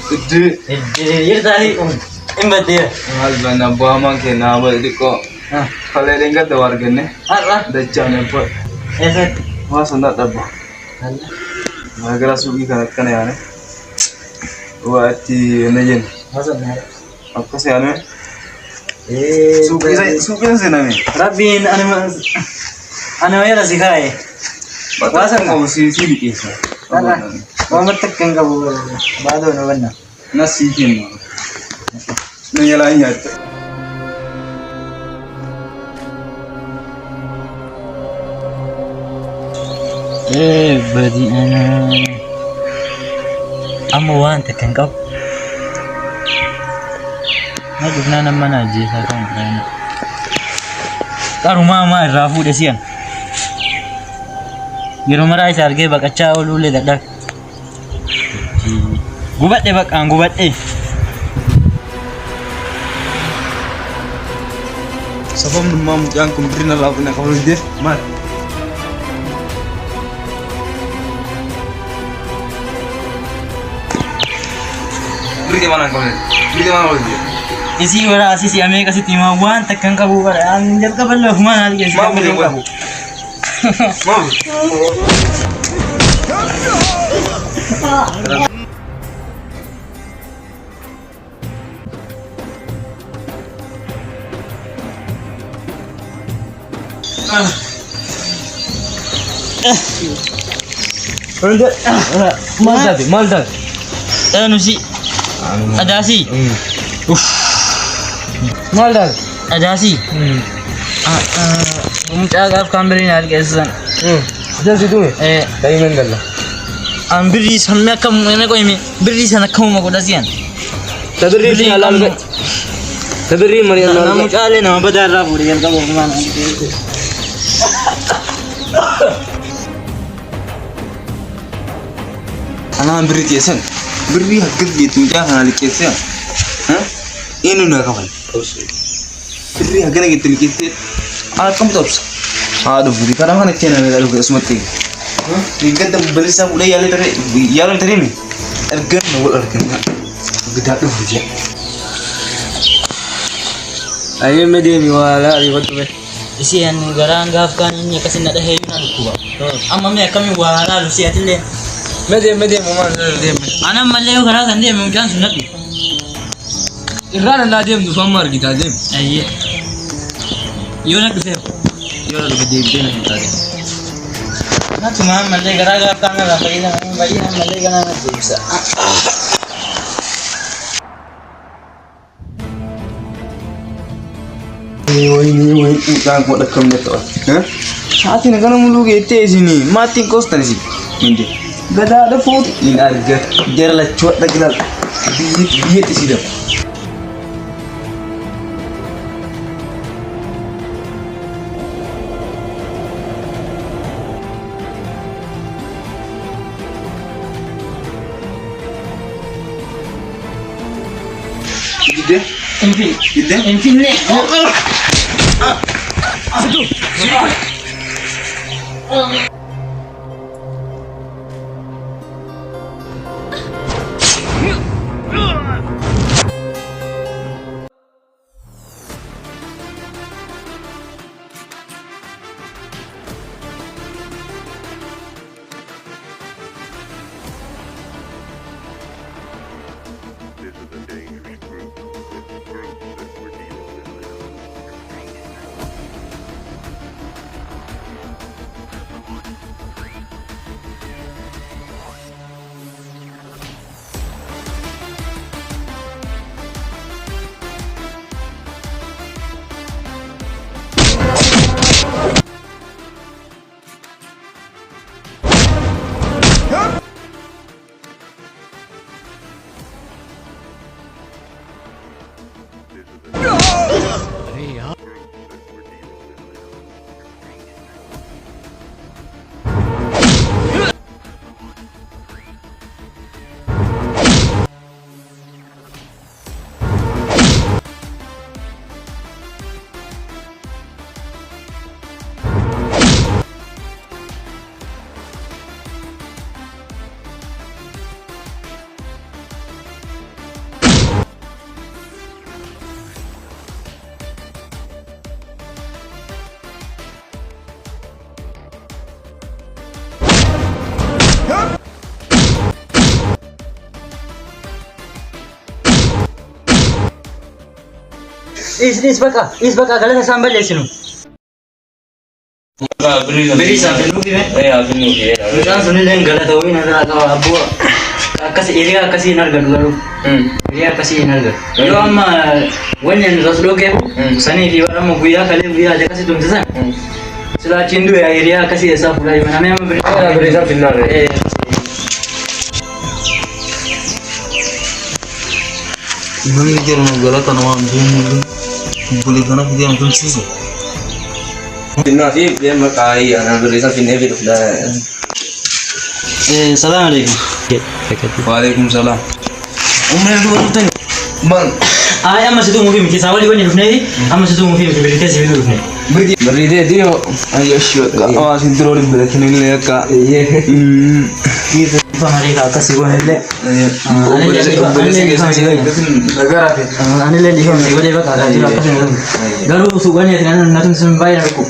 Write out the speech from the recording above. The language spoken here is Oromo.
Gede. Iya tadi imbat dia. Mal bana buama ke na ba diko. Kalau lengga da wargane. Allah. Da chane pa. Set. Ma sanda da ba. Allah. Magara sugi kana yani. Wati najen. Masuk nih. Apa sih anu? Suki Sugi sih nami. Rabin anu ya nasi kai. Batasan kau si dikisa. Allah. Mau metekan kau bado no benar. Nasi kin. Nanya lain. Badi ana amuan tekan kau. Nagugna naman aja sa kong ano. Karuma ma rafu desian. Giro marai sarge bak acha ulule dadak. Gubat deh bak gubat Sabam mam yang kumprin na lapu na kau dia. Mal. Beri di mana kau ni? Beri di mana kau dia? Isi wala si ame kasi timawan tekan kabu wala anjir ka balo man ali kasi Mau beli kabu. Mau. Maldad. Ano si ada si. Maldad. Ada si. Agaf kamberin ali kasi san. Jadi tu. Dari mana dah? Biri samya kam ene ko imi biri sana kam ko dasian. Tadri halal. Tadri mari Namu kale na badar ra puri yan kabu man. Anak beri kesan. Beri hakik gitu jangan hal kesan. Ini nak kawan. Beri hakik nak gitu kesan. Kamu tahu? Aduh, beri karena mana channel ni lalu ke semati. Tinggal tu beri sama udah yalan tadi ni. Ergan nawal ergan. Gedak tu hujan. Ayo media ni wala ribut tu. Isi yan garang gafkan ini kasi nada heyu na kuwa. Amma me kami wala lu si atile. Media mama media. Ana malle gara sande me jan sunati. Irana na dem du famar kita dem. Ayye. Yona kise. Yora lu gede na kita dem. Na tuma malle gara gafkan na bayi na malle gara na jibsa. Ini utang kau dah kena tu. Saat ini kan mulu gitu sini mati kos tadi sih. Ini. Gada ada foto ini harga. Jara lah cuat dah kita. Biar di sini. Gede. Enfim ni. Aduh. This is a dangerous group. It's the group that we're dealing with now. Is baka galata sambal lesinu. Beri sambil nubi men. Bukan sunil galata win ada abu. Kasih area kasih narga dulu. Area kasih narga. Yo amma wannan raslo ke sani fi wa amma guya kale guya aja kasih tum san. Sila cindu ya area kasih esa pula mana me beri sambil nar. Imam dia orang galata nama dia boleh kena dia orang susu. Finna fi dia makai anak berisa finna fi dah. Salam alaikum. Waalaikumsalam. Umrah dua tu tanya. Bang. Amma situ mungkin kita awal ini rufnei. Amma situ mungkin kita beri kasih dulu rufnei. Beri dia. Ayo syuk. Oh sinter orang beri ni le kak. Kita Famari kak kasih gua hele. Negara tu. Anile lihat, gua dia kak ada juga kasih. Garu suguhnya dengan natun sembai aku.